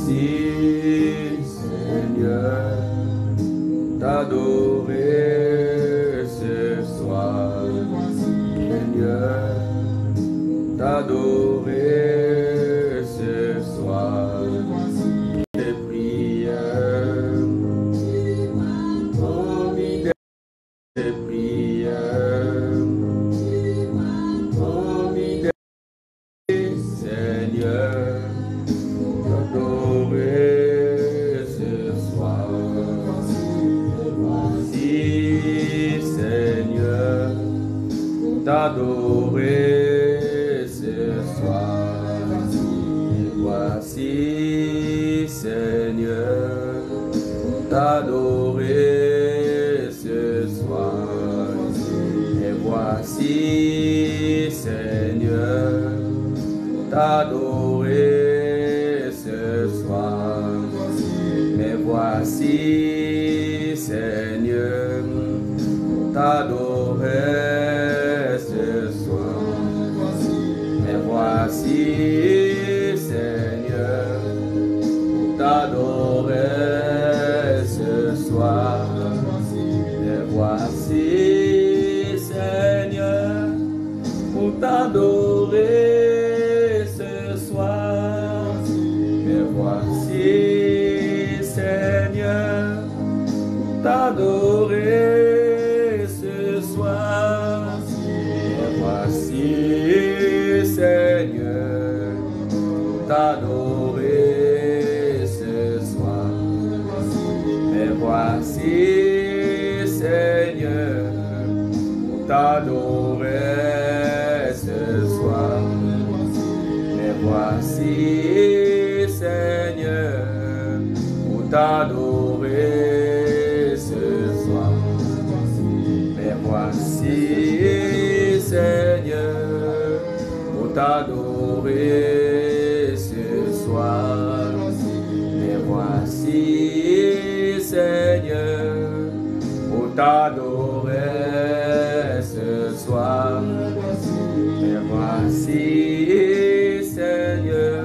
voici, Seigneur, t'adorer ce soir. Seigneur, t'adorer ce soir. Tes prières, promis tes prières, promis des Seigneur, t'adorer ce soir. Voici, Seigneur, t'adorer ce soir. Et voici, Seigneur, t'adorer ce soir. Et voici, Seigneur, t'adorer ce soir. Mais voici, Seigneur, t'adorer ce soir. Mais voici, Seigneur, t'adorer ce soir. Et voici, Seigneur, pour t'adorer ce soir. Et voici, Seigneur, t'adorer ce soir. Et voici, Seigneur, t'adorer ce soir. Et voici, Seigneur, t'adorer ce soir. Et voici, Seigneur, pour t'adorer ce soir. Mais voici, Seigneur, pour t'adorer ce soir. Mais voici, Seigneur, pour t'adorer ce soir. Mais voici, Seigneur,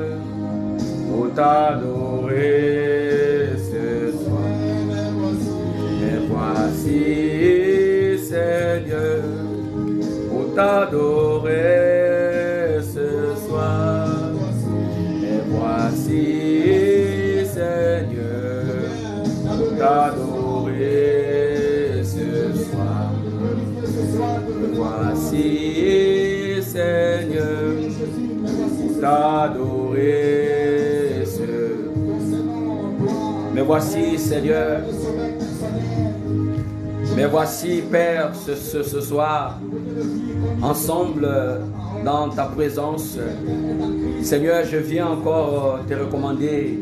pour t'adorer ce soir. Mais voici, Seigneur, pour t'adorer ce soir. Et voici, Seigneur, pour t'adorer ce soir. Et voici, Seigneur, pour t'adorer ce. Mais voici, Seigneur, mais voici, Père, ce soir, ensemble dans ta présence. Seigneur, je viens encore te recommander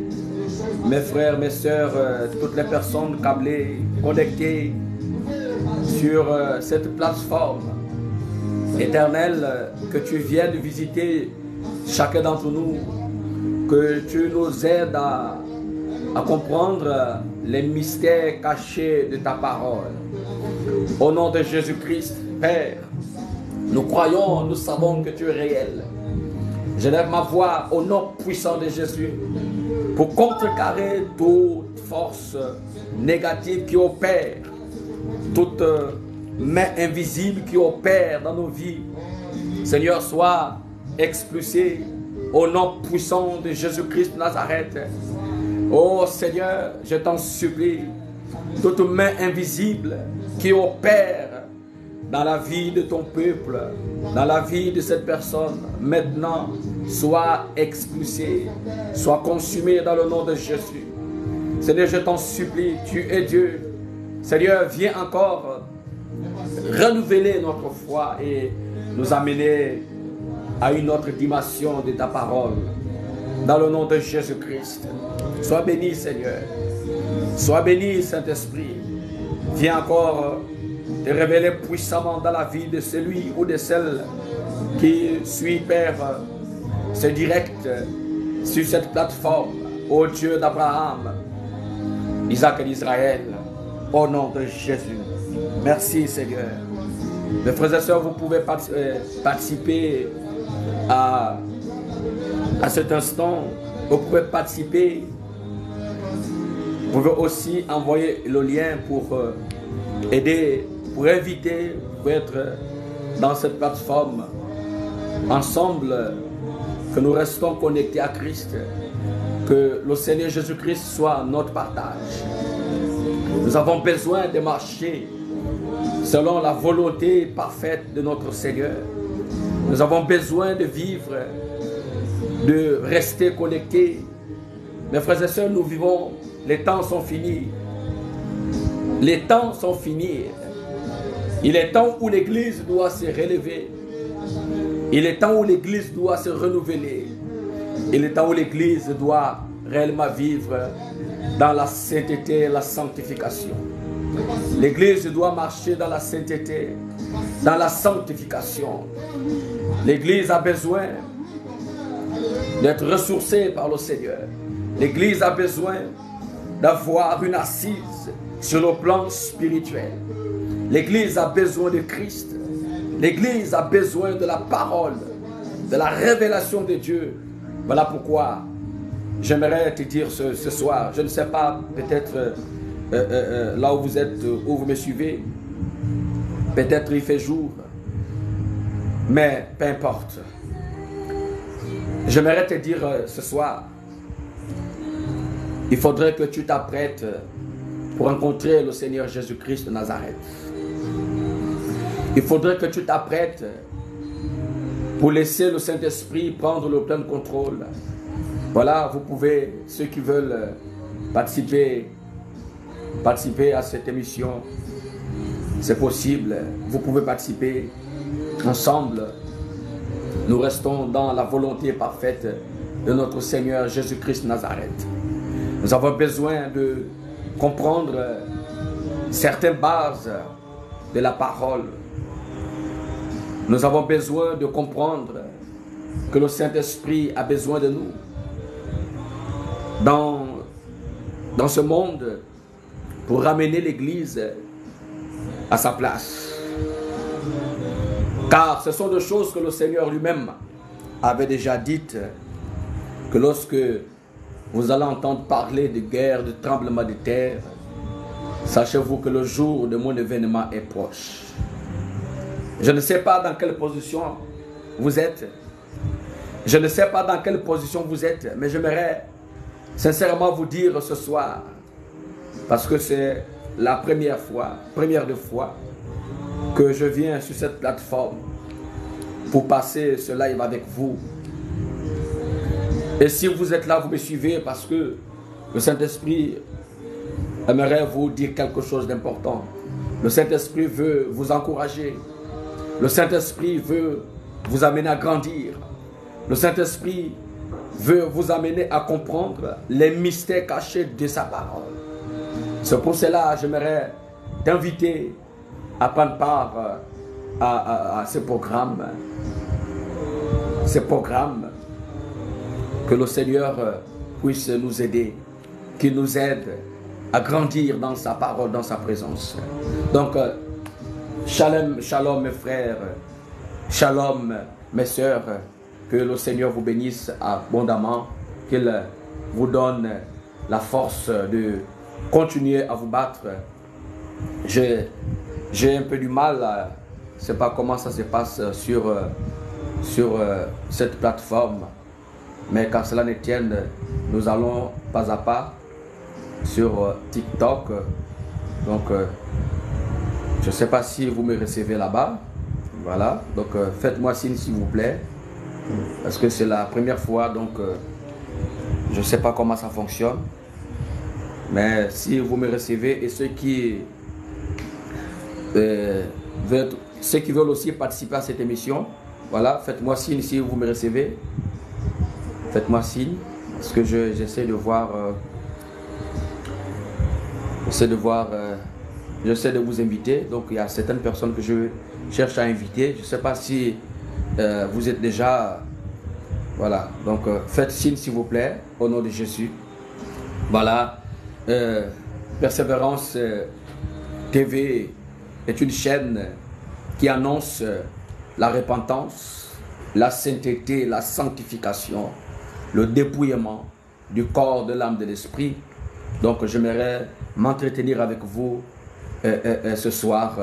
mes frères, mes sœurs, toutes les personnes câblées, connectées sur cette plateforme éternelle, que tu viens de visiter chacun d'entre nous, que tu nous aides à comprendre les mystères cachés de ta parole. Au nom de Jésus-Christ, Père, nous croyons, nous savons que tu es réel. J'élève ma voix au nom puissant de Jésus pour contrecarrer toute force négative qui opère, toute main invisible qui opère dans nos vies. Seigneur, sois expulsé au nom puissant de Jésus-Christ de Nazareth. Oh Seigneur, je t'en supplie, toute main invisible qui opère dans la vie de ton peuple, dans la vie de cette personne, maintenant, soit expulsée, soit consumée dans le nom de Jésus. Seigneur, je t'en supplie, tu es Dieu. Seigneur, viens encore renouveler notre foi et nous amener à une autre dimension de ta parole. Dans le nom de Jésus-Christ. Sois béni, Seigneur. Sois béni, Saint-Esprit. Viens encore te révéler puissamment dans la vie de celui ou de celle qui suit, Père, ce direct sur cette plateforme. Ô Dieu d'Abraham, Isaac et d'Israël, au nom de Jésus. Merci, Seigneur. Mes frères et sœurs, vous pouvez participer à cet instant. Vous pouvez participer Vous pouvez aussi envoyer le lien pour aider, pour inviter, pour être dans cette plateforme ensemble, que nous restons connectés à Christ, que le Seigneur Jésus-Christ soit notre partage. Nous avons besoin de marcher selon la volonté parfaite de notre Seigneur. Nous avons besoin de vivre, de rester connectés. Mes frères et sœurs, nous vivons, les temps sont finis. Les temps sont finis. Il est temps où l'Église doit se relever. Il est temps où l'Église doit se renouveler. Il est temps où l'Église doit réellement vivre dans la sainteté et la sanctification. L'Église doit marcher dans la sainteté, dans la sanctification. L'Église a besoin d'être ressourcée par le Seigneur. L'Église a besoin d'avoir une assise sur le plan spirituel. L'Église a besoin de Christ. L'Église a besoin de la parole, de la révélation de Dieu. Voilà pourquoi j'aimerais te dire ce soir, je ne sais pas, peut-être là où vous êtes, où vous me suivez, peut-être il fait jour, mais peu importe. J'aimerais te dire ce soir, il faudrait que tu t'apprêtes pour rencontrer le Seigneur Jésus-Christ de Nazareth. Il faudrait que tu t'apprêtes pour laisser le Saint-Esprit prendre le plein contrôle. Voilà, vous pouvez, ceux qui veulent participer à cette émission, c'est possible. Vous pouvez participer ensemble. Nous restons dans la volonté parfaite de notre Seigneur Jésus-Christ de Nazareth. Nous avons besoin de comprendre certaines bases de la parole. Nous avons besoin de comprendre que le Saint-Esprit a besoin de nous dans ce monde pour ramener l'Église à sa place. Car ce sont des choses que le Seigneur lui-même avait déjà dites, que lorsque vous allez entendre parler de guerre, de tremblement de terre, sachez-vous que le jour de mon événement est proche. Je ne sais pas dans quelle position vous êtes. Je ne sais pas dans quelle position vous êtes, mais j'aimerais sincèrement vous dire ce soir, parce que c'est la première de fois que je viens sur cette plateforme pour passer ce live avec vous. Et si vous êtes là, vous me suivez parce que le Saint-Esprit aimerait vous dire quelque chose d'important. Le Saint-Esprit veut vous encourager. Le Saint-Esprit veut vous amener à grandir. Le Saint-Esprit veut vous amener à comprendre les mystères cachés de sa parole. C'est pour cela que j'aimerais t'inviter à prendre part à ce programme. Que le Seigneur puisse nous aider, qu'il nous aide à grandir dans sa parole, dans sa présence. Donc, shalom, shalom mes frères, shalom mes sœurs, que le Seigneur vous bénisse abondamment, qu'il vous donne la force de continuer à vous battre. J'ai un peu du mal, je ne sais pas comment ça se passe sur cette plateforme, mais quand cela ne tienne, nous allons pas à pas sur TikTok. Donc, je ne sais pas si vous me recevez là-bas. Voilà, donc faites-moi signe s'il vous plaît, parce que c'est la première fois, donc je ne sais pas comment ça fonctionne. Mais si vous me recevez, et ceux qui veulent aussi participer à cette émission, voilà, faites-moi signe si vous me recevez. Faites-moi signe, parce que j'essaie de voir, j'essaie de vous inviter. Donc il y a certaines personnes que je cherche à inviter. Je ne sais pas si vous êtes déjà, voilà. Donc faites signe s'il vous plaît, au nom de Jésus. Voilà, Persévérance TV est une chaîne qui annonce la repentance, la sainteté, la sanctification, le dépouillement du corps, de l'âme, de l'esprit Donc j'aimerais m'entretenir avec vous ce soir.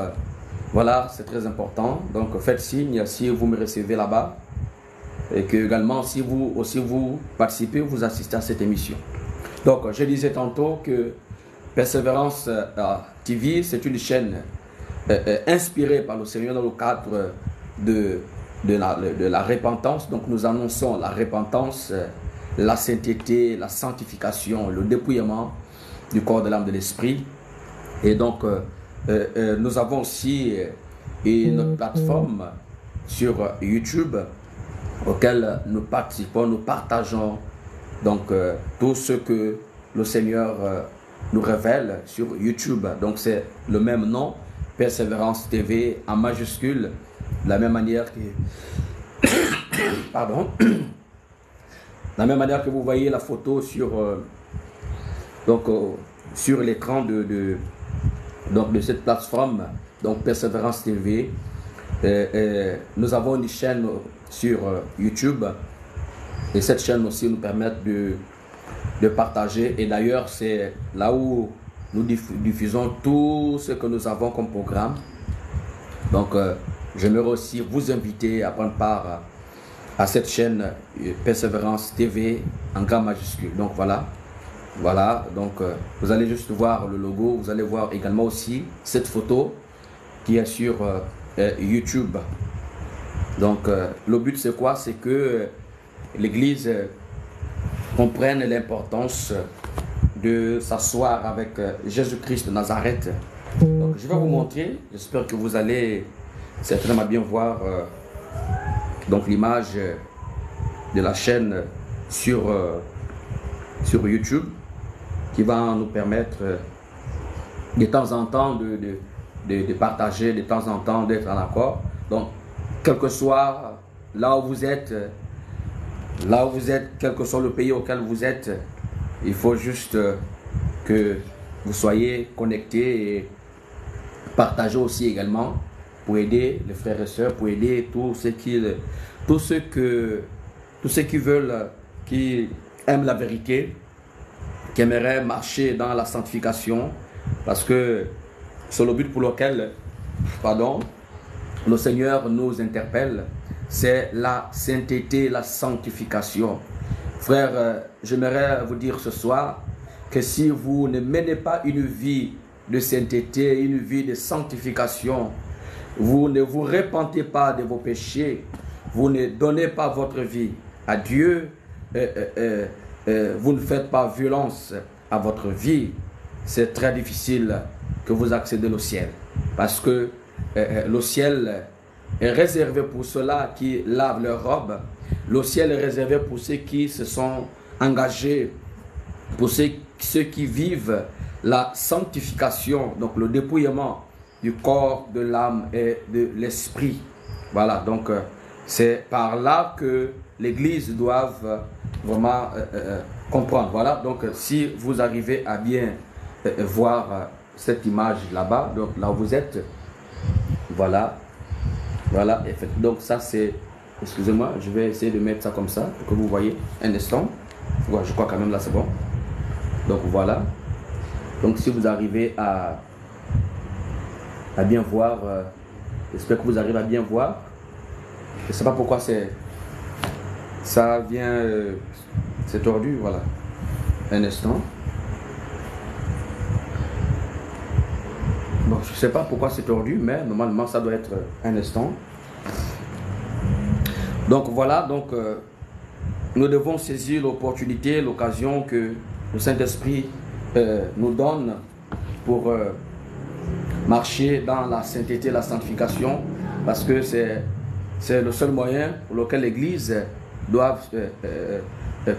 Voilà, c'est très important. Donc faites signe si vous me recevez là-bas. Et que également si vous aussi vous participez, vous assistez à cette émission. Donc je disais tantôt que Persévérance TV, c'est une chaîne inspirée par le Seigneur dans le cadre de la repentance. Donc nous annonçons la repentance, la sainteté, la sanctification, le dépouillement du corps, de l'âme, de l'esprit. Et donc nous avons aussi notre plateforme sur YouTube auquel nous participons, nous partageons donc tout ce que le Seigneur nous révèle sur YouTube. Donc c'est le même nom, Persévérance TV en majuscule, de la même manière que pardon, de la même manière que vous voyez la photo sur sur l'écran de cette plateforme, donc Persévérance TV. Nous avons une chaîne sur YouTube et cette chaîne aussi nous permet de partager, et d'ailleurs c'est là où nous diffusons tout ce que nous avons comme programme. Donc j'aimerais aussi vous inviter à prendre part à cette chaîne Persévérance TV en grand majuscule. Donc voilà, donc vous allez juste voir le logo, vous allez voir également aussi cette photo qui est sur YouTube. Donc le but c'est quoi? C'est que l'Église comprenne l'importance de s'asseoir avec Jésus-Christ de Nazareth. Donc je vais vous montrer, j'espère que vous allez certainement bien voir donc l'image de la chaîne sur YouTube, qui va nous permettre de temps en temps de partager, de temps en temps d'être en accord. Donc quel que soit là où vous êtes, quel que soit le pays auquel vous êtes, il faut juste que vous soyez connectés et partagez aussi également pour aider les frères et sœurs, pour aider tous ceux qui veulent, qui aiment la vérité, qui aimeraient marcher dans la sanctification, parce que c'est le but pour lequel, le Seigneur nous interpelle, c'est la sainteté, la sanctification. Frères, j'aimerais vous dire ce soir que si vous ne menez pas une vie de sainteté, une vie de sanctification, vous ne vous repentez pas de vos péchés, vous ne donnez pas votre vie à Dieu, vous ne faites pas violence à votre vie, c'est très difficile que vous accédez au ciel. Parce que le ciel est réservé pour ceux-là qui lavent leur robe. Le ciel est réservé pour ceux qui se sont engagés, pour ceux qui vivent la sanctification, donc le dépouillement du corps, de l'âme et de l'esprit. Voilà, donc c'est par là que l'Église doit vraiment comprendre. Voilà, donc si vous arrivez à bien voir cette image là-bas, donc là où vous êtes, voilà, donc ça c'est, excusez-moi, je vais essayer de mettre ça comme ça, pour que vous voyez un instant. Voilà, je crois quand même là c'est bon. Donc voilà, donc si vous arrivez à bien voir, j'espère que vous arrivez à bien voir. Je ne sais pas pourquoi ça vient, c'est tordu, voilà. Un instant. Bon, je ne sais pas pourquoi c'est tordu, mais normalement ça doit être un instant. Donc voilà, donc nous devons saisir l'opportunité, l'occasion que le Saint-Esprit nous donne pour marcher dans la sainteté, la sanctification, parce que c'est le seul moyen pour lequel l'Église doit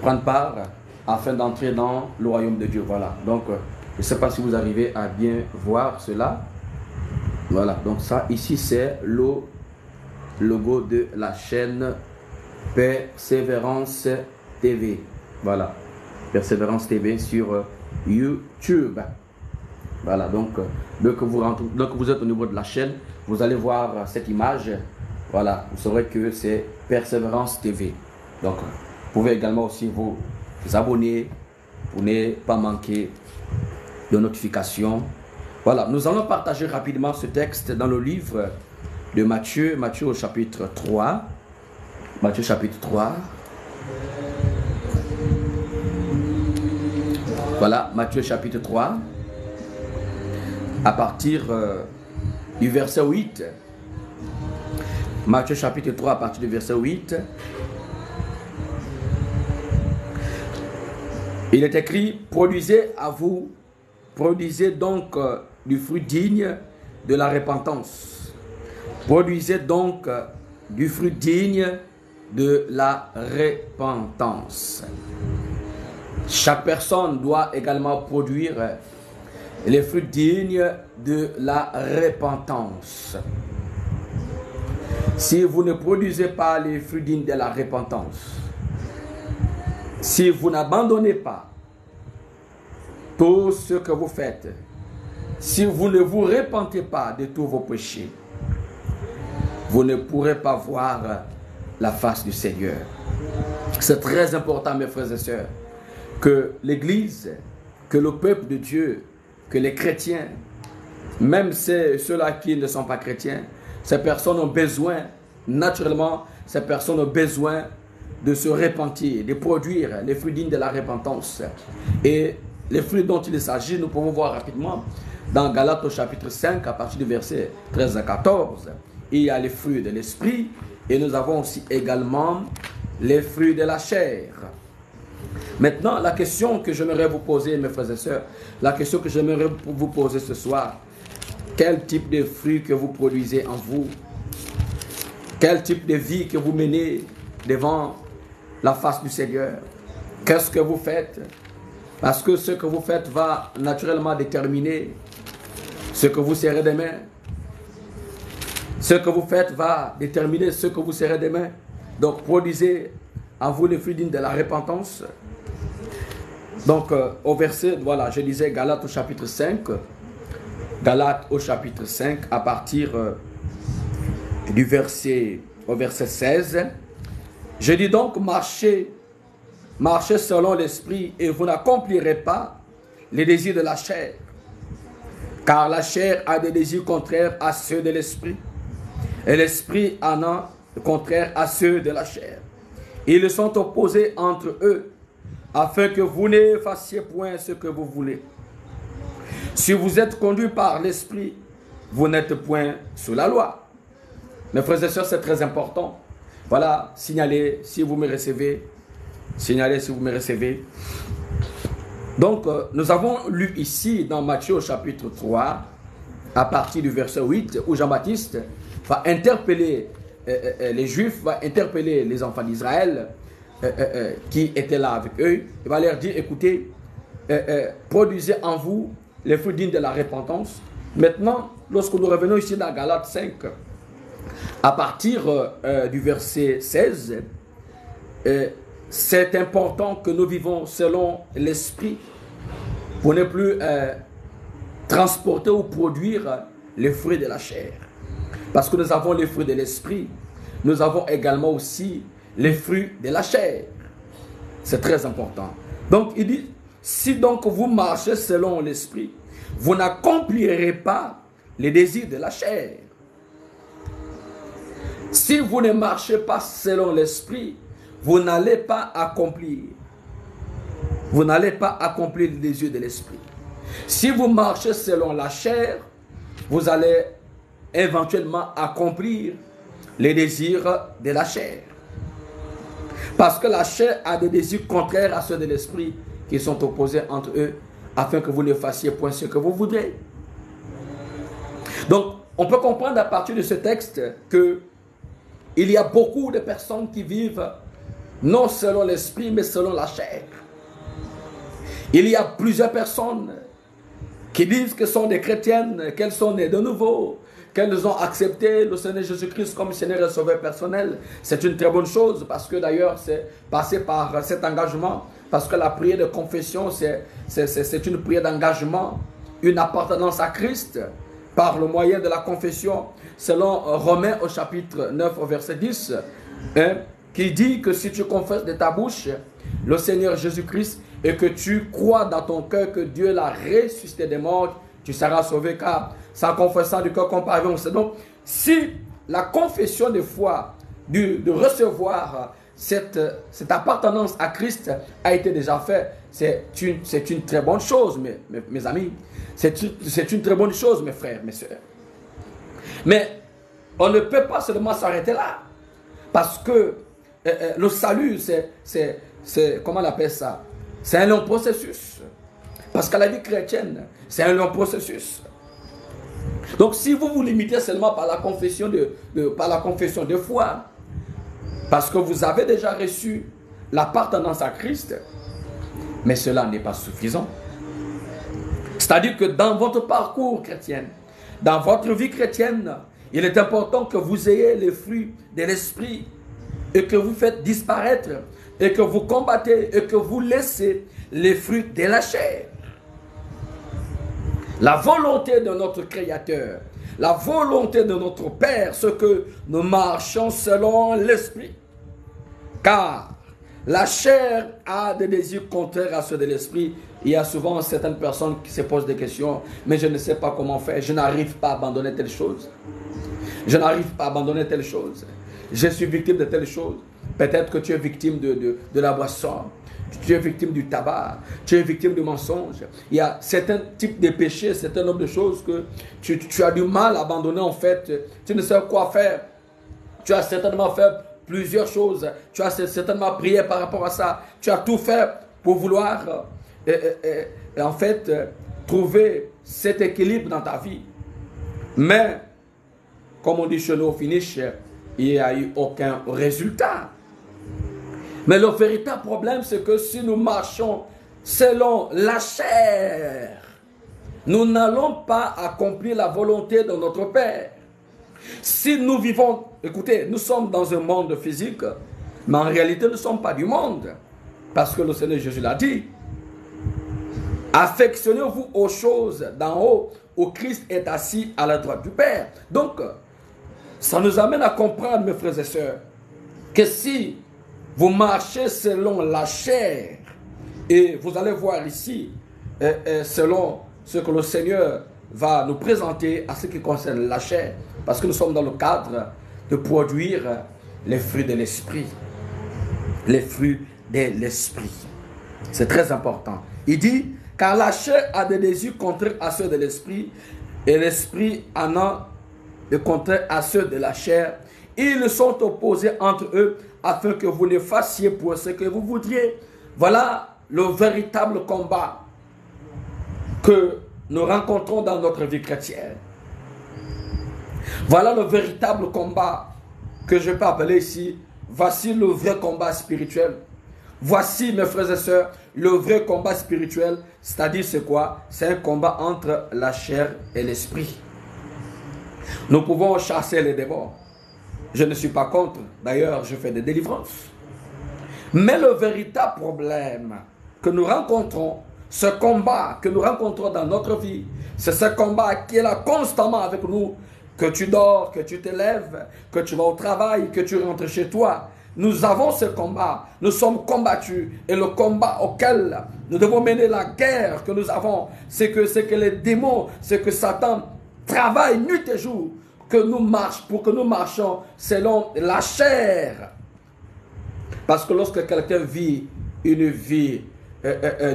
prendre part afin d'entrer dans le royaume de Dieu. Voilà, donc je ne sais pas si vous arrivez à bien voir cela. Voilà, donc ça ici c'est le logo de la chaîne Persévérance TV. Voilà, Persévérance TV sur YouTube. Voilà, donc dès que vous êtes au niveau de la chaîne, vous allez voir cette image. Voilà, vous saurez que c'est Persévérance TV. Donc, vous pouvez également aussi vous abonner pour ne pas manquer de notification. Voilà, nous allons partager rapidement ce texte dans le livre de Matthieu, Matthieu au chapitre 3. Matthieu chapitre 3. Voilà, Matthieu chapitre 3. À partir du verset 8. Matthieu chapitre 3 à partir du verset 8. Il est écrit, produisez donc du fruit digne de la repentance. Produisez donc du fruit digne de la repentance. Chaque personne doit également produire les fruits dignes de la repentance. Si vous ne produisez pas les fruits dignes de la repentance, si vous n'abandonnez pas tout ce que vous faites, si vous ne vous repentez pas de tous vos péchés, vous ne pourrez pas voir la face du Seigneur. C'est très important, mes frères et sœurs, que l'Église, que le peuple de Dieu, que les chrétiens, même ceux-là qui ne sont pas chrétiens, ces personnes ont besoin, naturellement, ces personnes ont besoin de se repentir, de produire les fruits dignes de la repentance. Et les fruits dont il s'agit, nous pouvons voir rapidement dans Galates au chapitre 5, à partir du verset 13 à 14. Il y a les fruits de l'esprit et nous avons aussi également les fruits de la chair. Maintenant, la question que j'aimerais vous poser, mes frères et sœurs, la question que j'aimerais vous poser ce soir, quel type de fruits que vous produisez en vous? Quel type de vie que vous menez devant la face du Seigneur? Qu'est-ce que vous faites? Parce que ce que vous faites va naturellement déterminer ce que vous serez demain. Ce que vous faites va déterminer ce que vous serez demain. Donc, produisez en vous les fruits dignes de la repentance. Donc, au verset, voilà, je disais Galates au chapitre 5. Galates au chapitre 5, à partir du verset, au verset 16. Je dis donc, marchez selon l'esprit et vous n'accomplirez pas les désirs de la chair. Car la chair a des désirs contraires à ceux de l'esprit. Et l'esprit en a contraire à ceux de la chair. Ils sont opposés entre eux, afin que vous ne fassiez point ce que vous voulez. Si vous êtes conduits par l'esprit, vous n'êtes point sous la loi. Mes frères et sœurs, c'est très important. Voilà, signalez si vous me recevez. Signalez si vous me recevez. Donc, nous avons lu ici dans Matthieu au chapitre 3, à partir du verset 8, où Jean-Baptiste va interpeller les Juifs, va interpeller les enfants d'Israël qui étaient là avec eux. Il va leur dire, écoutez, produisez en vous les fruits dignes de la repentance. Maintenant, lorsque nous revenons ici dans Galates 5, à partir du verset 16, c'est important que nous vivons selon l'esprit pour ne plus transporter ou produire les fruits de la chair. Parce que nous avons les fruits de l'esprit, nous avons également aussi les fruits de la chair. C'est très important. Donc il dit, si donc vous marchez selon l'esprit, vous n'accomplirez pas les désirs de la chair. Si vous ne marchez pas selon l'esprit, vous n'allez pas accomplir. Vous n'allez pas accomplir les désirs de l'esprit. Si vous marchez selon la chair, vous allez éventuellement accomplir les désirs de la chair. Parce que la chair a des désirs contraires à ceux de l'esprit qui sont opposés entre eux, afin que vous ne fassiez point ce que vous voudrez. Donc, on peut comprendre à partir de ce texte que il y a beaucoup de personnes qui vivent non selon l'esprit, mais selon la chair. Il y a plusieurs personnes qui disent que sont des chrétiennes, qu'elles sont nées de nouveau, qu'elles ont accepté le Seigneur Jésus-Christ comme Seigneur et Sauveur personnel. C'est une très bonne chose parce que d'ailleurs c'est passé par cet engagement, parce que la prière de confession c'est une prière d'engagement, une appartenance à Christ par le moyen de la confession, selon Romains au chapitre 9 au verset 10, qui dit que si tu confesses de ta bouche le Seigneur Jésus-Christ et que tu crois dans ton cœur que Dieu l'a ressuscité des morts, tu seras sauvé, car sans confessant du cœur qu'on parvient. Donc, si la confession de foi, de recevoir cette appartenance à Christ a été déjà faite, c'est une très bonne chose, mes amis. C'est une très bonne chose, mes frères, mes soeurs. Mais on ne peut pas seulement s'arrêter là. Parce que le salut, c'est comment on appelle ça? C'est un long processus. Parce que la vie chrétienne, c'est un long processus. Donc si vous vous limitez seulement par la confession de foi, parce que vous avez déjà reçu l'appartenance à Christ, mais cela n'est pas suffisant. C'est-à-dire que dans votre parcours chrétien, dans votre vie chrétienne, il est important que vous ayez les fruits de l'esprit et que vous faites disparaître et que vous combattez et que vous laissez les fruits de la chair. La volonté de notre Créateur, la volonté de notre Père, ce que nous marchons selon l'esprit. Car la chair a des désirs contraires à ceux de l'esprit. Il y a souvent certaines personnes qui se posent des questions, mais je ne sais pas comment faire, je n'arrive pas à abandonner telle chose. Je n'arrive pas à abandonner telle chose. Je suis victime de telle chose. Peut-être que tu es victime de la boisson. Tu es victime du tabac. Tu es victime du mensonge. Il y a certains types de péchés, certains nombre de choses que tu as du mal à abandonner en fait. Tu ne sais quoi faire. Tu as certainement fait plusieurs choses. Tu as certainement prié par rapport à ça. Tu as tout fait pour vouloir en fait trouver cet équilibre dans ta vie. Mais comme on dit chez nous au finish, il n'y a eu aucun résultat. Mais le véritable problème, c'est que si nous marchons selon la chair, nous n'allons pas accomplir la volonté de notre Père. Si nous vivons, écoutez, nous sommes dans un monde physique, mais en réalité, nous ne sommes pas du monde. Parce que le Seigneur Jésus l'a dit. Affectionnez-vous aux choses d'en haut, où Christ est assis à la droite du Père. Donc, ça nous amène à comprendre, mes frères et sœurs, que si vous marchez selon la chair, et vous allez voir ici, selon ce que le Seigneur va nous présenter à ce qui concerne la chair, parce que nous sommes dans le cadre de produire les fruits de l'esprit. Les fruits de l'esprit. C'est très important. Il dit, car la chair a des désirs contraires à ceux de l'esprit, et l'esprit en a de contraire à ceux de la chair. Ils sont opposés entre eux, afin que vous les fassiez pour ce que vous voudriez. Voilà le véritable combat que nous rencontrons dans notre vie chrétienne. Voilà le véritable combat que je peux appeler ici. Voici le vrai combat spirituel. Voici, mes frères et sœurs, le vrai combat spirituel. C'est-à-dire, c'est quoi? C'est un combat entre la chair et l'esprit. Nous pouvons chasser les démons. Je ne suis pas contre. D'ailleurs, je fais des délivrances. Mais le véritable problème que nous rencontrons, ce combat que nous rencontrons dans notre vie, c'est ce combat qui est là constamment avec nous. Que tu dors, que tu te lèves, que tu vas au travail, que tu rentres chez toi. Nous avons ce combat. Nous sommes combattus. Et le combat auquel nous devons mener la guerre que nous avons, c'est que les démons, c'est que Satan travaille nuit et jour pour que nous marchions selon la chair. Parce que lorsque quelqu'un vit une vie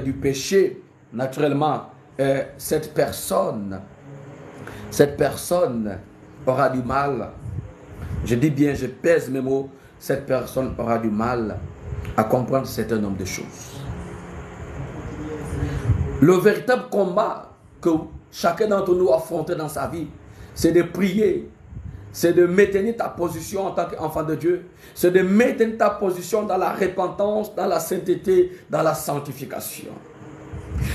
du péché, naturellement, cette personne aura du mal. Je dis bien, je pèse mes mots, cette personne aura du mal à comprendre un certain nombre de choses. Le véritable combat que chacun d'entre nous affronte dans sa vie, c'est de prier, c'est de maintenir ta position en tant qu'enfant de Dieu, c'est de maintenir ta position dans la repentance, dans la sainteté, dans la sanctification.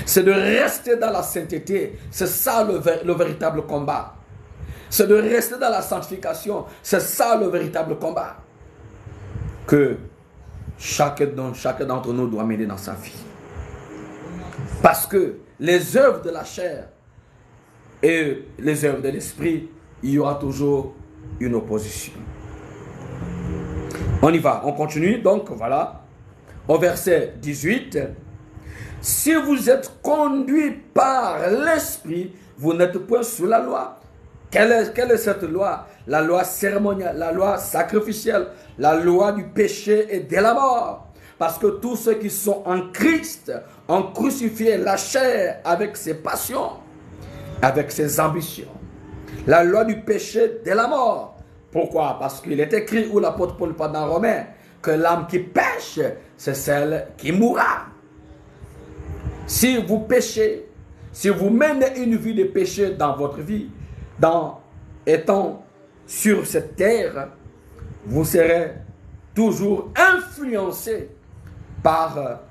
C'est de rester dans la sainteté, c'est ça le véritable combat. C'est de rester dans la sanctification, c'est ça le véritable combat que chacun d'entre nous doit mener dans sa vie. Parce que les œuvres de la chair et les œuvres de l'esprit, il y aura toujours une opposition. On y va, on continue. Donc voilà, au verset 18, Si vous êtes conduit par l'Esprit, vous n'êtes point sous la loi. Quelle est cette loi? La loi cérémoniale, la loi sacrificielle, la loi du péché et de la mort. Parce que tous ceux qui sont en Christ ont crucifié la chair avec ses passions, avec ses ambitions. La loi du péché de la mort. Pourquoi? Parce qu'il est écrit, où l'apôtre Paul parle dans Romains, que l'âme qui pêche, c'est celle qui mourra. Si vous péchez, si vous menez une vie de péché dans votre vie, étant sur cette terre, vous serez toujours influencé par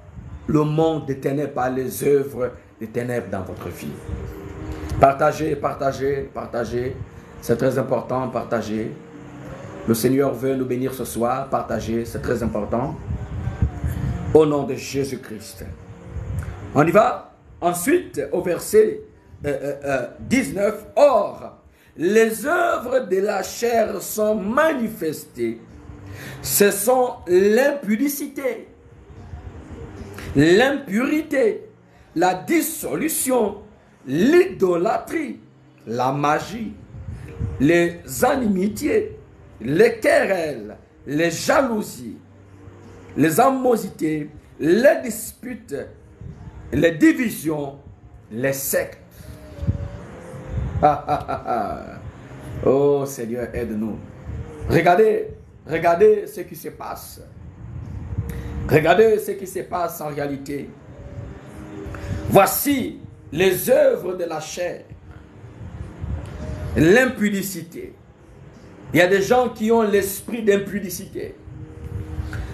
le monde des ténèbres, par les œuvres des ténèbres dans votre vie. Partagez, partagez, partagez. C'est très important, partagez. Le Seigneur veut nous bénir ce soir. Partagez, c'est très important. Au nom de Jésus-Christ. On y va. Ensuite, au verset 19. Or, les œuvres de la chair sont manifestées. Ce sont l'impudicité, l'impurité, la dissolution, l'idolâtrie, la magie, les inimitiés, les querelles, les jalousies, les animosités, les disputes, les divisions, les sectes. Oh Seigneur, aide-nous. Regardez ce qui se passe. Regardez ce qui se passe en réalité. Voici les œuvres de la chair. L'impudicité. Il y a des gens qui ont l'esprit d'impudicité.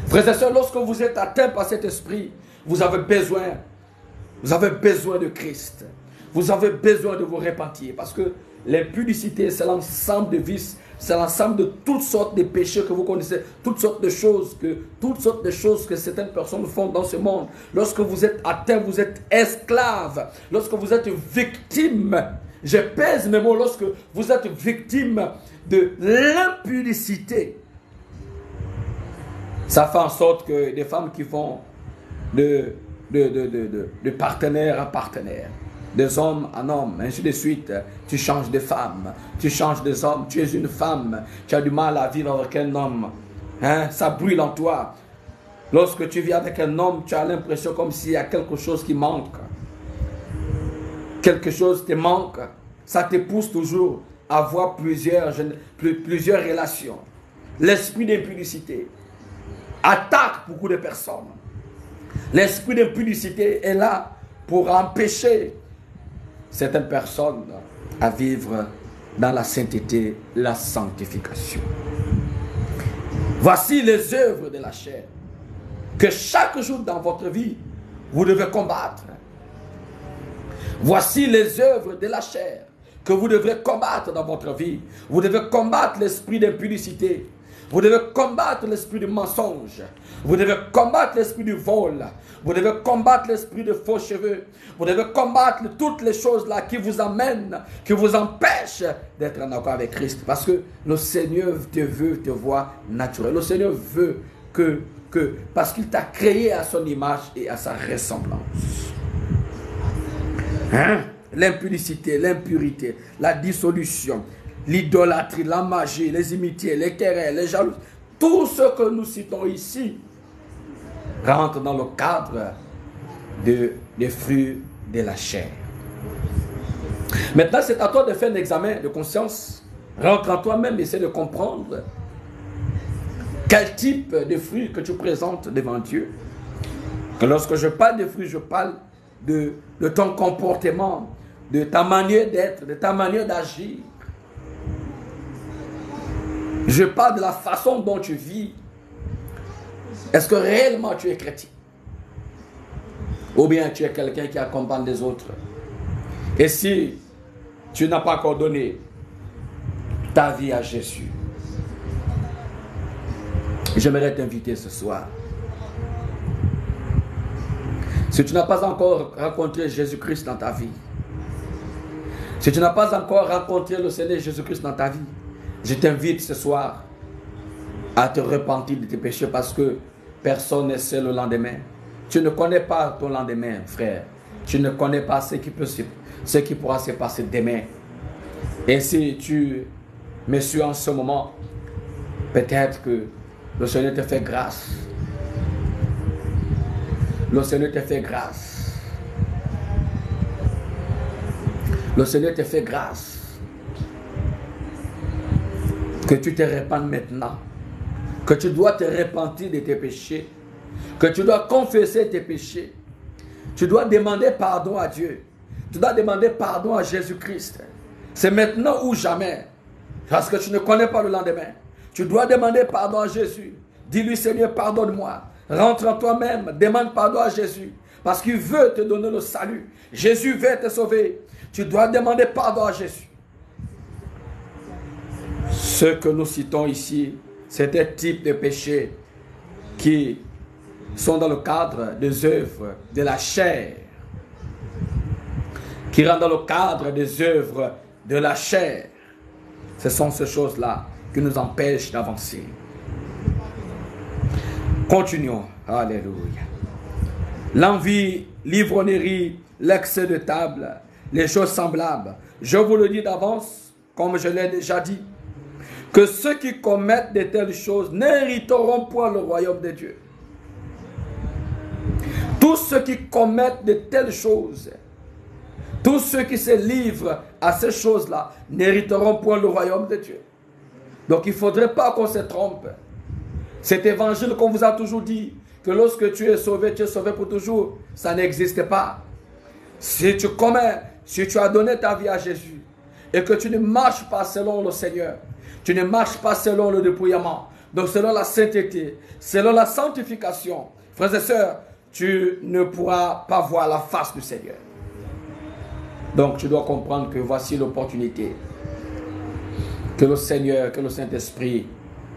Frères et sœurs, lorsque vous êtes atteint par cet esprit, vous avez besoin de Christ. Vous avez besoin de vous repentir. Parce que l'impudicité, c'est l'ensemble de vices, c'est l'ensemble de toutes sortes de péchés que vous connaissez, toutes sortes de choses que certaines personnes font dans ce monde. Lorsque vous êtes atteint, vous êtes esclave. Lorsque vous êtes victime, je pèse mes mots, lorsque vous êtes victime de l'impudicité, ça fait en sorte que des femmes qui font de partenaire à partenaire, des hommes en homme, ainsi de suite, tu changes de femme, tu changes des hommes, tu es une femme, tu as du mal à vivre avec un homme, hein? Ça brûle en toi. Lorsque tu vis avec un homme, tu as l'impression comme s'il y a quelque chose qui manque. Quelque chose te manque, ça te pousse toujours à avoir plusieurs relations. L'esprit d'impudicité attaque beaucoup de personnes. L'esprit d'impudicité est là pour empêcher certaines personnes à vivre dans la sainteté, la sanctification. Voici les œuvres de la chair que chaque jour dans votre vie, vous devez combattre. Voici les œuvres de la chair que vous devrez combattre dans votre vie. Vous devez combattre l'esprit d'impudicité. Vous devez combattre l'esprit du mensonge. Vous devez combattre l'esprit du vol. Vous devez combattre l'esprit de faux cheveux. Vous devez combattre toutes les choses là qui vous amènent, qui vous empêchent d'être en accord avec Christ. Parce que le Seigneur te voit naturel. Le Seigneur veut parce qu'il t'a créé à son image et à sa ressemblance. Hein? L'impudicité, l'impurité, la dissolution, l'idolâtrie, la magie, les imitiés, les querelles, les jalousies, tout ce que nous citons ici rentre dans le cadre des fruits de la chair. Maintenant, c'est à toi de faire un examen de conscience. Rentre en toi-même, essaie de comprendre quel type de fruits que tu présentes devant Dieu. Que lorsque je parle de fruits, je parle de ton comportement, de ta manière d'être, de ta manière d'agir. Je parle de la façon dont tu vis. Est-ce que réellement tu es chrétien? Ou bien tu es quelqu'un qui accompagne les autres? Et si tu n'as pas encore donné ta vie à Jésus, j'aimerais t'inviter ce soir. Si tu n'as pas encore rencontré Jésus-Christ dans ta vie, si tu n'as pas encore rencontré le Seigneur Jésus-Christ dans ta vie, je t'invite ce soir à te repentir de tes péchés parce que personne n'est seul le lendemain. Tu ne connais pas ton lendemain, frère. Tu ne connais pas ce qui pourra se passer demain. Et si tu me suis en ce moment, peut-être que le Seigneur te fait grâce. Le Seigneur te fait grâce. Le Seigneur te fait grâce. Que tu te répandes maintenant. Que tu dois te repentir de tes péchés. Que tu dois confesser tes péchés. Tu dois demander pardon à Dieu. Tu dois demander pardon à Jésus-Christ. C'est maintenant ou jamais. Parce que tu ne connais pas le lendemain. Tu dois demander pardon à Jésus. Dis-lui, Seigneur, pardonne-moi. Rentre en toi-même. Demande pardon à Jésus. Parce qu'il veut te donner le salut. Jésus veut te sauver. Tu dois demander pardon à Jésus. Ce que nous citons ici, c'est des types de péchés qui sont dans le cadre des œuvres de la chair. Qui rentrent dans le cadre des œuvres de la chair. Ce sont ces choses-là qui nous empêchent d'avancer. Continuons. Alléluia. L'envie, l'ivrognerie, l'excès de table, les choses semblables. Je vous le dis d'avance, comme je l'ai déjà dit, que ceux qui commettent de telles choses n'hériteront point le royaume de Dieu. Tous ceux qui commettent de telles choses, tous ceux qui se livrent à ces choses-là n'hériteront point le royaume de Dieu. Donc il ne faudrait pas qu'on se trompe. Cet évangile qu'on vous a toujours dit, que lorsque tu es sauvé pour toujours, ça n'existe pas. Si tu as donné ta vie à Jésus et que tu ne marches pas selon le Seigneur, tu ne marches pas selon le dépouillement, donc selon la sainteté, selon la sanctification, frères et sœurs, tu ne pourras pas voir la face du Seigneur. Donc tu dois comprendre que voici l'opportunité que le Seigneur, que le Saint-Esprit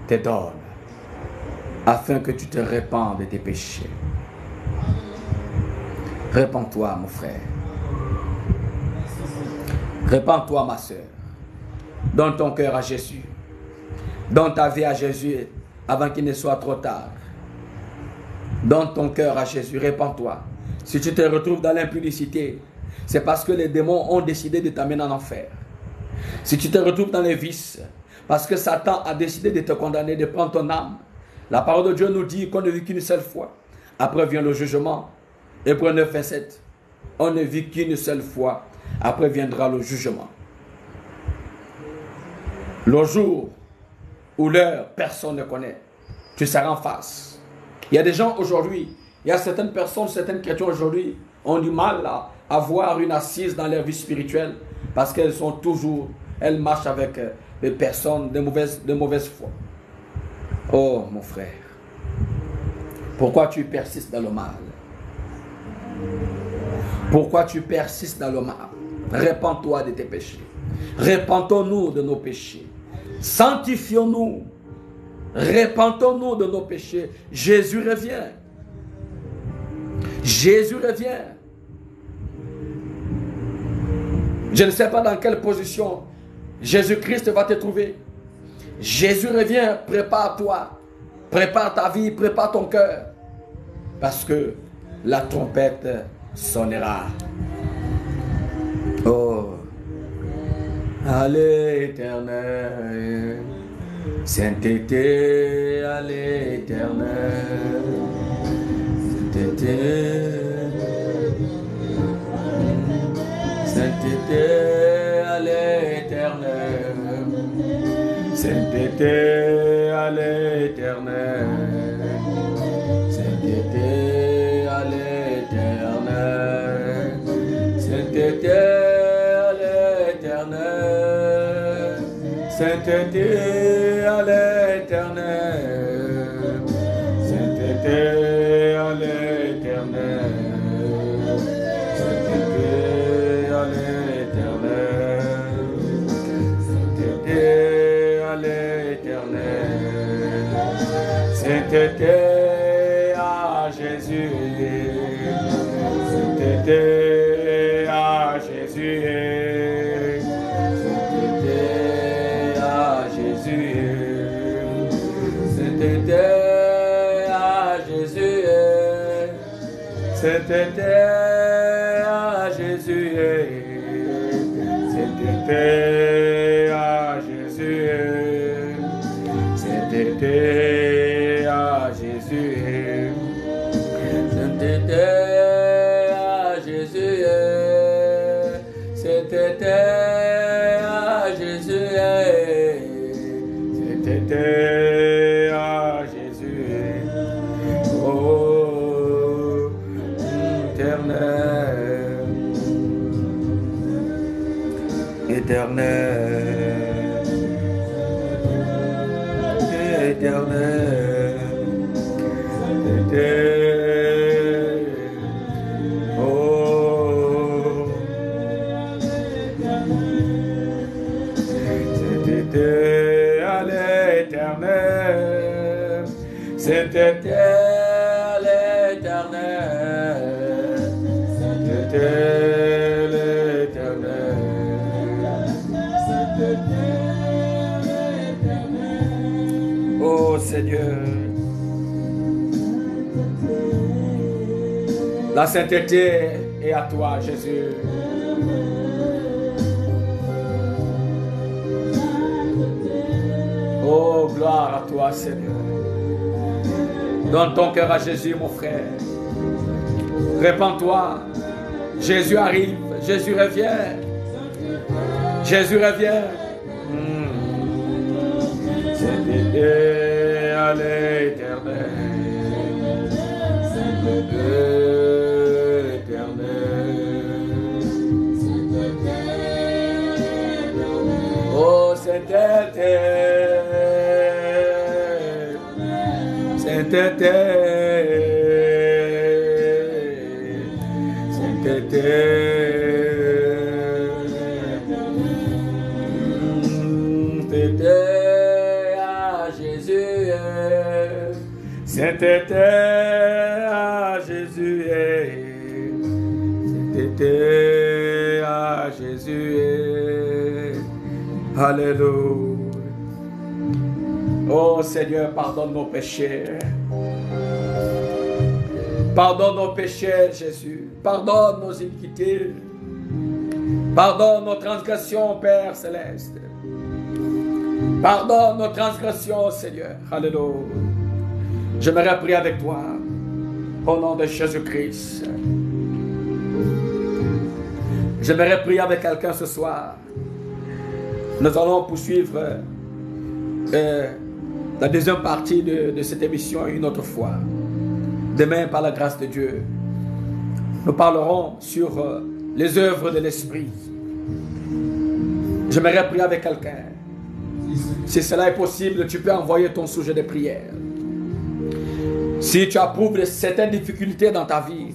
te donne afin que tu te répandes de tes péchés. Répands-toi, mon frère. Répands-toi, ma soeur. Donne ton cœur à Jésus. Donne ta vie à Jésus avant qu'il ne soit trop tard. Donne ton cœur à Jésus. Répands-toi. Si tu te retrouves dans l'impudicité, c'est parce que les démons ont décidé de t'amener en enfer. Si tu te retrouves dans les vices, parce que Satan a décidé de te condamner, de prendre ton âme. La parole de Dieu nous dit qu'on ne vit qu'une seule fois. Après vient le jugement. Hébreux 9, 27. On ne vit qu'une seule fois. Après viendra le jugement. Le jour ou l'heure, personne ne connaît. Tu seras en face. Il y a des gens aujourd'hui, il y a certaines personnes, certaines chrétiens aujourd'hui ont du mal à avoir une assise dans leur vie spirituelle parce qu'elles sont toujours, elles marchent avec des personnes de mauvaise foi. Oh mon frère, pourquoi tu persistes dans le mal? Pourquoi tu persistes dans le mal? Répands-toi de tes péchés. Répentons-nous de nos péchés. Sanctifions-nous. Répentons-nous de nos péchés. Jésus revient. Jésus revient. Je ne sais pas dans quelle position Jésus-Christ va te trouver. Jésus revient, prépare-toi. Prépare ta vie, prépare ton cœur. Parce que la trompette sonnera. Oh, à l'Éternel, sainteté à l'Éternel, sainteté à l'Éternel, sainteté à l'Éternel, sainteté à l'Éternel, sainteté à l'Éternel, sainteté à l'Éternel, sainteté à l'Éternel, sainteté à l'Éternel, sainteté à l'Éternel, sainteté à Jésus, sainteté à Jésus, sainteté à Jésus, sainteté à Jésus, C'était à Jésus. C'était à Jésus. C'était à Jésus. C'était à Jésus. C'était à Jésus. C'était à Jésus. Oh, éternel. Éternel. Éternel. Éternel. Oh. C'était à l'éternel. C'était à l'éternel. C'était l'éternel. Oh Seigneur, la sainteté est à toi, Jésus. Oh, gloire à toi, Seigneur. Donne ton cœur à Jésus, mon frère. Répands-toi. Jésus arrive. Jésus revient. Jésus revient. C'était à l'éternel. Oh, c'était. C'était à Jésus, c'était à Jésus. Alléluia. Oh Seigneur, pardonne nos péchés. Pardonne nos péchés, Jésus. Pardonne nos iniquités. Pardonne nos transgressions, Père Céleste. Pardonne nos transgressions, Seigneur. Alléluia. J'aimerais prier avec toi au nom de Jésus-Christ. J'aimerais prier avec quelqu'un ce soir. Nous allons poursuivre la deuxième partie de cette émission une autre fois. Demain, par la grâce de Dieu, nous parlerons sur les œuvres de l'Esprit. J'aimerais prier avec quelqu'un. Si cela est possible, tu peux envoyer ton sujet de prière. Si tu approuves certaines difficultés dans ta vie,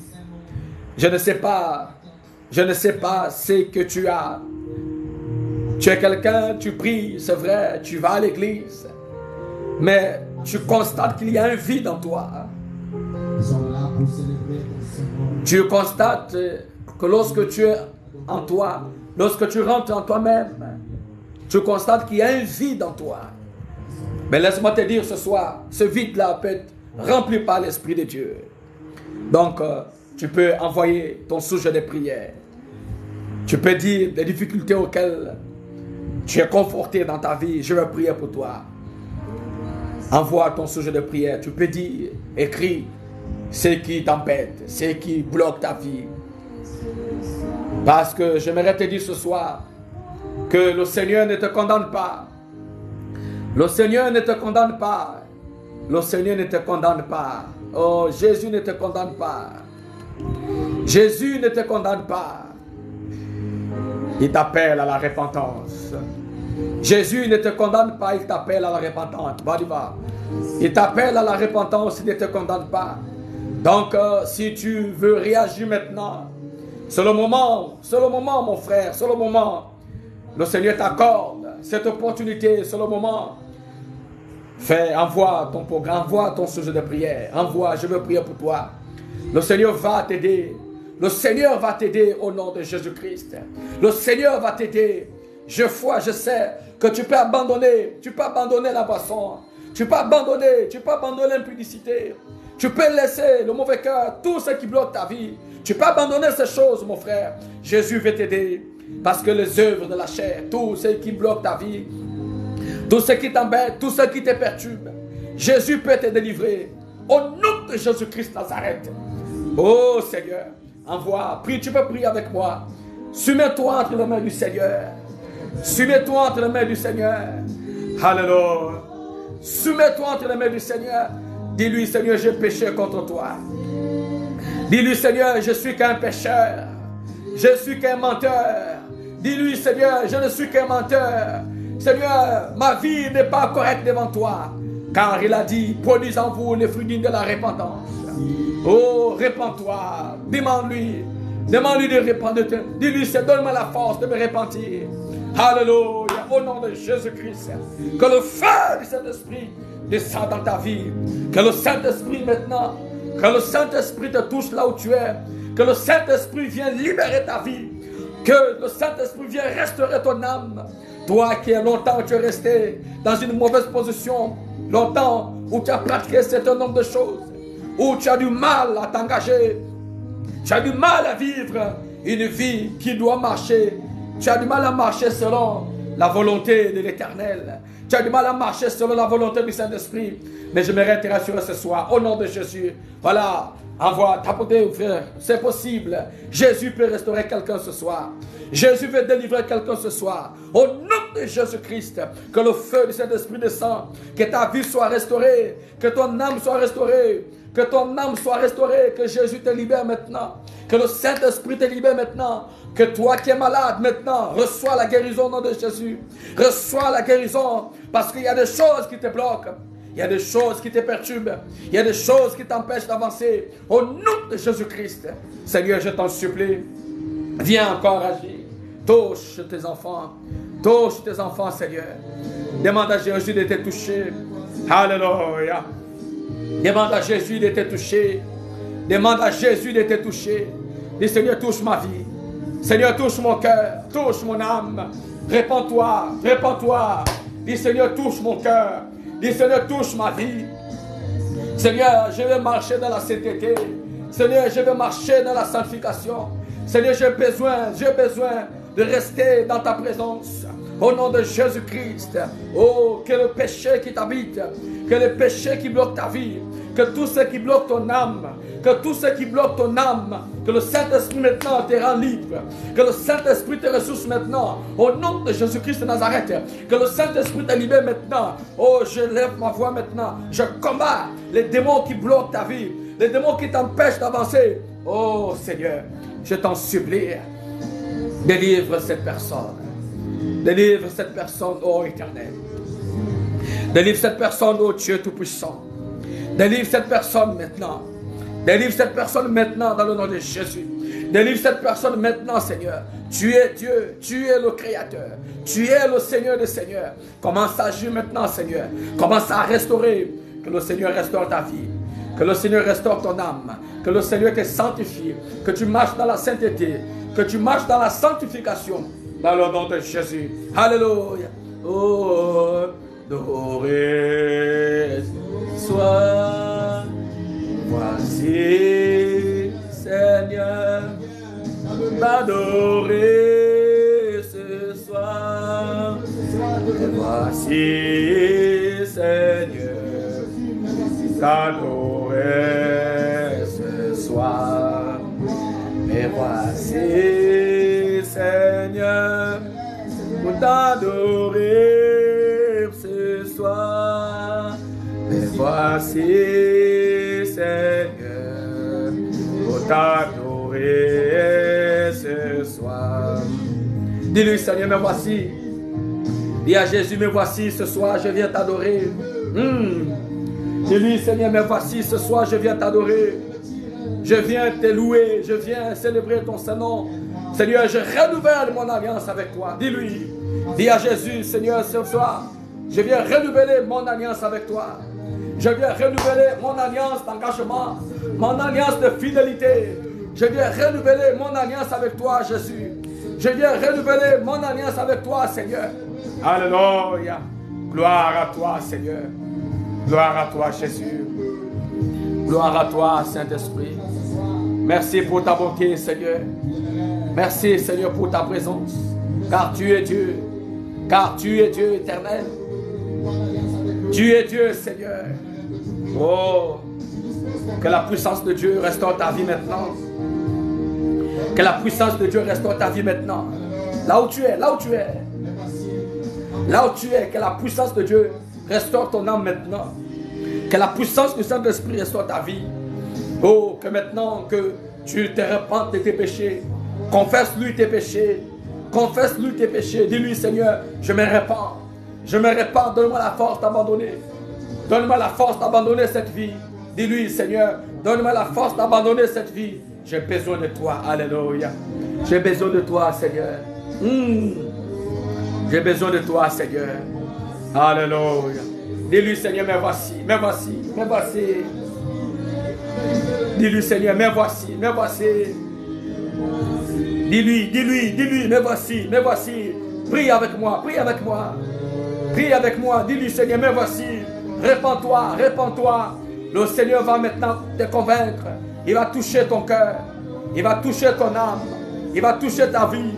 je ne sais pas ce que tu as. Tu es quelqu'un, tu pries, c'est vrai, tu vas à l'église, mais tu constates qu'il y a un vide en toi. Tu constates que lorsque tu es en toi, lorsque tu rentres en toi-même, tu constates qu'il y a un vide en toi. Mais laisse-moi te dire ce soir, ce vide-là peut être rempli par l'Esprit de Dieu. Donc, tu peux envoyer ton sujet de prière. Tu peux dire les difficultés auxquelles tu es conforté dans ta vie. Je vais prier pour toi. Envoie ton sujet de prière. Tu peux dire, écris ce qui t'embête, ce qui bloque ta vie. Parce que j'aimerais te dire ce soir que le Seigneur ne te condamne pas. Le Seigneur ne te condamne pas. Le Seigneur ne te condamne pas. Oh, Jésus ne te condamne pas. Jésus ne te condamne pas. Il t'appelle à la repentance. Jésus ne te condamne pas, il t'appelle à la repentance. Va. Il t'appelle à la repentance, il ne te condamne pas. Donc, si tu veux réagir maintenant, c'est le moment, mon frère, c'est le moment. Le Seigneur t'accorde cette opportunité, c'est le moment. Envoie ton programme, envoie ton sujet de prière. Envoie, je veux prier pour toi. Le Seigneur va t'aider. Le Seigneur va t'aider au nom de Jésus-Christ. Le Seigneur va t'aider. Je sais que tu peux abandonner la boisson. Tu peux abandonner l'impudicité. Tu peux laisser le mauvais cœur, tout ce qui bloque ta vie. Tu peux abandonner ces choses, mon frère. Jésus veut t'aider. Parce que les œuvres de la chair, tout ce qui bloque ta vie, tout ce qui t'embête, tout ce qui te perturbe, Jésus peut te délivrer. Au nom de Jésus-Christ Nazareth. Oh Seigneur, envoie, prie, tu peux prier avec moi. Soumets-toi entre les mains du Seigneur. Soumets-toi entre les mains du Seigneur. Alléluia. Soumets-toi entre les mains du Seigneur. Dis-lui, Seigneur, j'ai péché contre toi. Dis-lui, Seigneur, je suis qu'un pécheur. Je suis qu'un menteur. Dis-lui, Seigneur, je ne suis qu'un menteur. Seigneur, ma vie n'est pas correcte devant toi. Car il a dit, produisez en vous les fruits dignes de la repentance. Oh, répands-toi. Demande-lui. Demande-lui de répandre. Dis-lui, donne-moi la force de me repentir. Alléluia. Au nom de Jésus-Christ. Que le feu du Saint-Esprit descende dans ta vie. Que le Saint-Esprit maintenant, que le Saint-Esprit te touche là où tu es. Que le Saint-Esprit vienne libérer ta vie. Que le Saint-Esprit vienne restaurer ton âme. Toi qui es longtemps tu es resté dans une mauvaise position. Longtemps où tu as pratiqué un certain nombre de choses. Où tu as du mal à t'engager. Tu as du mal à vivre une vie qui doit marcher. Tu as du mal à marcher selon la volonté de l'Éternel. Tu as du mal à marcher selon la volonté du Saint-Esprit. Mais je me rassurer ce soir, au nom de Jésus. Voilà, envoie, t'apporter, frère, c'est possible. Jésus peut restaurer quelqu'un ce soir. Jésus veut délivrer quelqu'un ce soir. Au nom de Jésus-Christ, que le feu du Saint-Esprit descende. Que ta vie soit restaurée. Que ton âme soit restaurée. Que ton âme soit restaurée. Que Jésus te libère maintenant. Que le Saint-Esprit te libère maintenant. Que toi qui es malade maintenant, reçois la guérison au nom de Jésus. Reçois la guérison. Parce qu'il y a des choses qui te bloquent. Il y a des choses qui te perturbent. Il y a des choses qui t'empêchent d'avancer. Au nom de Jésus-Christ. Seigneur, je t'en supplie. Viens encore agir. Touche tes enfants. Touche tes enfants, Seigneur. Demande à Jésus de te toucher. Alléluia. Demande à Jésus de te toucher. Demande à Jésus de te toucher. Dis, Seigneur, touche ma vie. Seigneur, touche mon cœur. Touche mon âme. Répands-toi. Répands-toi. Dis, Seigneur, touche mon cœur. Dis, Seigneur, touche ma vie. Seigneur, je vais marcher dans la sainteté. Seigneur, je vais marcher dans la sanctification. Seigneur, j'ai besoin de rester dans ta présence. Au nom de Jésus-Christ. Oh, que le péché qui t'habite, que le péché qui bloque ta vie, que tout ce qui bloque ton âme, que tout ce qui bloque ton âme, que le Saint-Esprit maintenant te rend libre, que le Saint-Esprit te ressource maintenant, au nom de Jésus-Christ de Nazareth, que le Saint-Esprit te libère maintenant. Oh, je lève ma voix maintenant, je combats les démons qui bloquent ta vie, les démons qui t'empêchent d'avancer. Oh Seigneur, je t'en supplie, délivre cette personne. Délivre cette personne, ô Éternel. Délivre cette personne, ô Dieu Tout-Puissant. Délivre cette personne maintenant. Délivre cette personne maintenant dans le nom de Jésus. Délivre cette personne maintenant, Seigneur. Tu es Dieu, tu es le Créateur. Tu es le Seigneur des Seigneurs. Commence à agir maintenant, Seigneur. Commence à restaurer. Que le Seigneur restaure ta vie. Que le Seigneur restaure ton âme. Que le Seigneur te sanctifie. Que tu marches dans la sainteté. Que tu marches dans la sanctification. Dans le nom de Jésus. Alléluia. Oh, adoré sois. Voici, Seigneur, m'adorer ce soir. Et voici, Seigneur, t'adorer ce soir. Et voici, Seigneur, pour t'adorer ce soir. Et voici, Seigneur, pour t'adorer ce soir. Dis-lui, Seigneur, me voici. Dis à Jésus, me voici ce soir, je viens t'adorer. Dis-lui, Seigneur, me voici ce soir, je viens t'adorer. Je viens te louer, je viens célébrer ton Saint-Nom. Seigneur, je renouvelle mon alliance avec toi. Dis-lui, dis à Jésus, Seigneur, ce soir, je viens renouveler mon alliance avec toi. Je viens renouveler mon alliance d'engagement, mon alliance de fidélité. Je viens renouveler mon alliance avec toi, Jésus. Je viens renouveler mon alliance avec toi, Seigneur. Alléluia. Gloire à toi, Seigneur. Gloire à toi, Jésus. Gloire à toi, Saint-Esprit. Merci pour ta bonté, Seigneur. Merci, Seigneur, pour ta présence. Car tu es Dieu. Car tu es Dieu éternel. Tu es Dieu, Seigneur. Oh, que la puissance de Dieu restaure ta vie maintenant. Que la puissance de Dieu restaure ta vie maintenant. Là où tu es, là où tu es. Là où tu es, que la puissance de Dieu restaure ton âme maintenant. Que la puissance du Saint-Esprit restaure ta vie. Oh, que maintenant que tu te repentes de tes péchés, confesse-lui tes péchés. Confesse-lui tes péchés. Dis-lui, Seigneur, je me repens. Je me repens, donne-moi la force d'abandonner. Donne-moi la force d'abandonner cette vie. Dis-lui, Seigneur, donne-moi la force d'abandonner cette vie. J'ai besoin de toi. Alléluia. J'ai besoin de toi, Seigneur. J'ai besoin de toi, Seigneur. Alléluia. Dis-lui, Seigneur, me voici, me voici, me voici. Dis-lui, Seigneur, me voici, me voici. Dis-lui, me voici, me voici. Prie avec moi, prie avec moi. Prie avec moi, dis-lui, Seigneur, me voici. Répands-toi, répands-toi. Le Seigneur va maintenant te convaincre. Il va toucher ton cœur. Il va toucher ton âme. Il va toucher ta vie.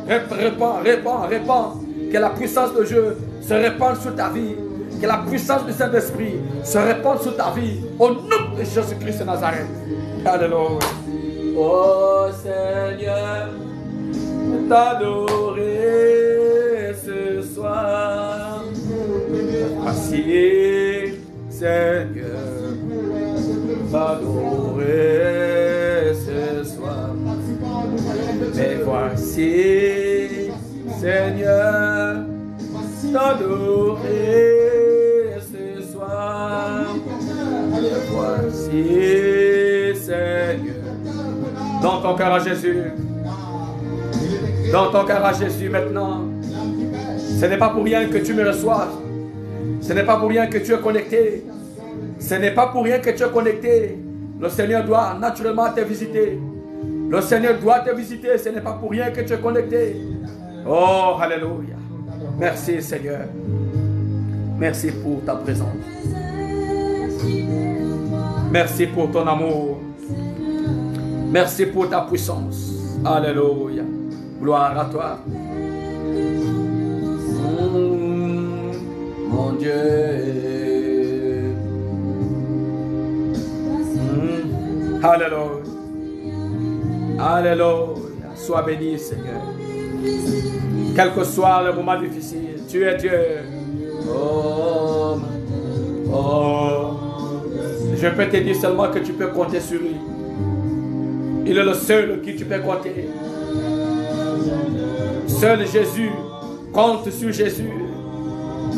Répands. Que la puissance de Dieu se répande sur ta vie. Que la puissance du Saint-Esprit se répande sur ta vie. Au nom de Jésus-Christ de Nazareth. Alléluia. Oh Seigneur, t'adorer ce soir. Voici, Seigneur, t'adorer ce soir. Mais voici, Seigneur, t'adorer ce soir. Voici, Seigneur. Dans ton cœur à Jésus. Dans ton cœur à Jésus maintenant. Ce n'est pas pour rien que tu me reçoives. Ce n'est pas pour rien que tu es connecté. Ce n'est pas pour rien que tu es connecté. Le Seigneur doit naturellement te visiter. Le Seigneur doit te visiter. Ce n'est pas pour rien que tu es connecté. Oh, alléluia. Merci Seigneur. Merci pour ta présence. Merci pour ton amour. Merci pour ta puissance. Alléluia. Gloire à toi. Mon Dieu. Alléluia. Alléluia. Sois béni, Seigneur. Quel que soit le moment difficile, tu es Dieu. Oh, oh. Je peux te dire seulement que tu peux compter sur lui. Il est le seul qui tu peux compter. Seul Jésus. Compte sur Jésus.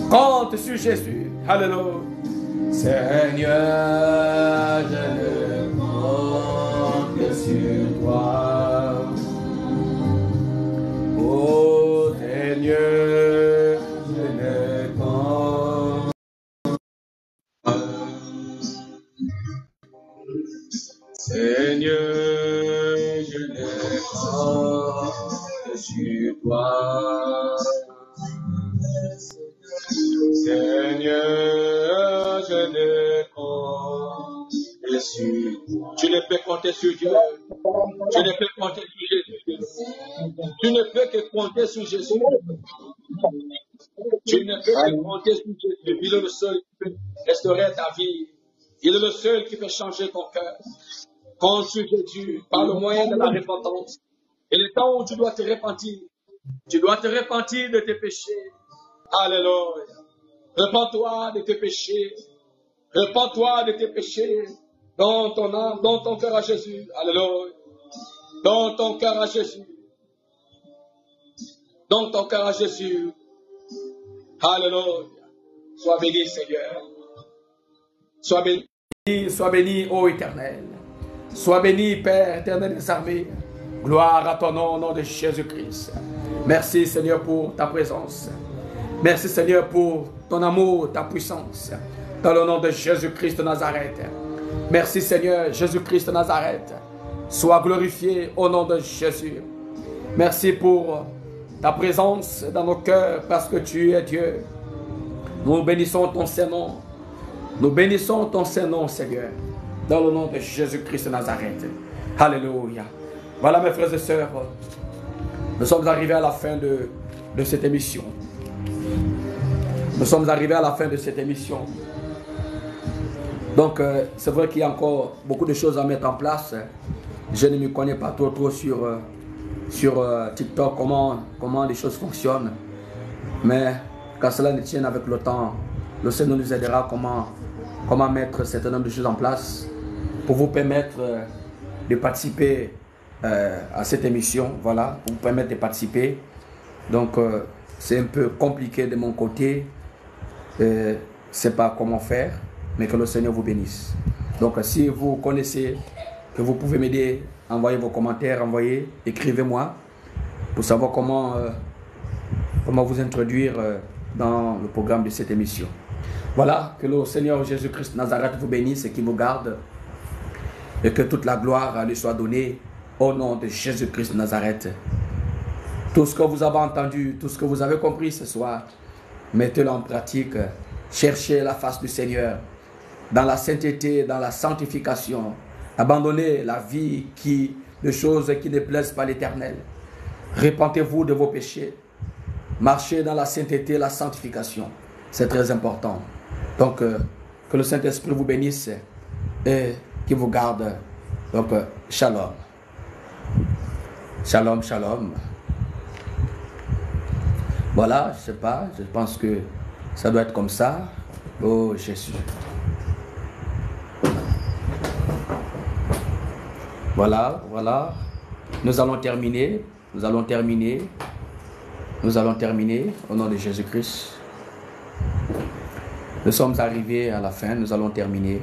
Compte sur Jésus. Alléluia. Seigneur, je compte sur toi. Oh Seigneur, je ne compte. Seigneur, je ne compte sur toi. Seigneur, je ne compte sur toi. Tu ne peux compter sur Dieu. Tu ne peux compter sur Jésus. Tu ne peux que compter sur Jésus. Tu ne peux que compter sur Jésus. Il est le seul qui peut restaurer ta vie. Il est le seul qui peut changer ton cœur. Compte sur Jésus par le moyen de la repentance. Et le temps où tu dois te repentir, tu dois te repentir de tes péchés. Alléluia. Repends-toi de tes péchés. Repends-toi de tes péchés. Dans ton âme, dans ton cœur à Jésus. Alléluia. Dans ton cœur à Jésus. Dans ton cœur à Jésus. Alléluia. Sois béni, Seigneur. Sois béni, ô Éternel. Sois béni, Père éternel des armées. Gloire à ton nom, au nom de Jésus-Christ. Merci, Seigneur, pour ta présence. Merci, Seigneur, pour ton amour, ta puissance. Dans le nom de Jésus-Christ de Nazareth. Merci, Seigneur, Jésus-Christ de Nazareth. Sois glorifié au nom de Jésus. Merci pour ta présence dans nos cœurs parce que tu es Dieu. Nous bénissons ton Saint-Nom. Nous bénissons ton Saint-Nom, Seigneur. Dans le nom de Jésus-Christ de Nazareth. Alléluia. Voilà mes frères et sœurs. Nous sommes arrivés à la fin de cette émission. Nous sommes arrivés à la fin de cette émission. Donc, c'est vrai qu'il y a encore beaucoup de choses à mettre en place. Je ne me connais pas trop sur TikTok, comment les choses fonctionnent. Mais quand cela ne tienne avec le temps, le Seigneur nous aidera comment mettre un certain nombre de choses en place pour vous permettre de participer à cette émission. Voilà, pour vous permettre de participer. Donc, c'est un peu compliqué de mon côté. Je ne sais pas comment faire, mais que le Seigneur vous bénisse. Donc, si vous connaissez, que vous pouvez m'aider, envoyez vos commentaires, écrivez-moi pour savoir comment vous introduire dans le programme de cette émission. Voilà, que le Seigneur Jésus-Christ Nazareth vous bénisse et qu'il vous garde et que toute la gloire lui soit donnée au nom de Jésus-Christ Nazareth. Tout ce que vous avez entendu, tout ce que vous avez compris ce soir, mettez-le en pratique. Cherchez la face du Seigneur dans la sainteté, dans la sanctification. Abandonnez la vie de choses qui ne plaisent pas l'Éternel. Repentez-vous de vos péchés. Marchez dans la sainteté, la sanctification. C'est très important. Donc, que le Saint-Esprit vous bénisse et qu'il vous garde. Donc, shalom. Shalom, shalom. Voilà, je ne sais pas, je pense que ça doit être comme ça. Oh Jésus. Voilà. Nous allons terminer au nom de Jésus-Christ. Nous sommes arrivés à la fin, nous allons terminer.